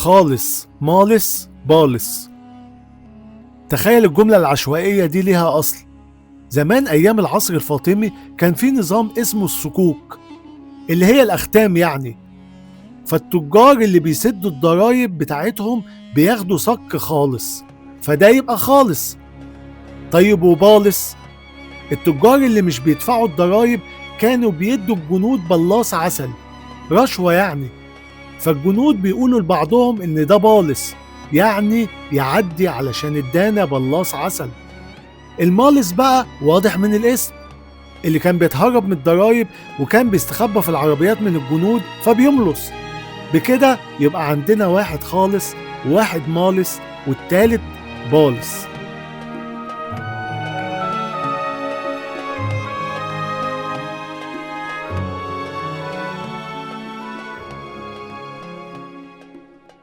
خالص، مالس، بالص. تخيل الجملة العشوائية دي ليها أصل. زمان أيام العصر الفاطمي كان في نظام اسمه الصكوك، اللي هي الأختام يعني. فالتجار اللي بيسدوا الضرايب بتاعتهم بياخدوا صك خالص، فده يبقى خالص. طيب وبالص؟ التجار اللي مش بيدفعوا الضرايب كانوا بيدوا الجنود بلاص عسل، رشوة يعني. فالجنود بيقولوا لبعضهم ان ده بالص، يعني يعدي علشان ادانا بلاص عسل. المالص بقى واضح من الاسم، اللي كان بيتهرب من الضرايب وكان بيستخبى في العربيات من الجنود فبيملص. بكده يبقى عندنا واحد خالص وواحد مالص والتالت بالص.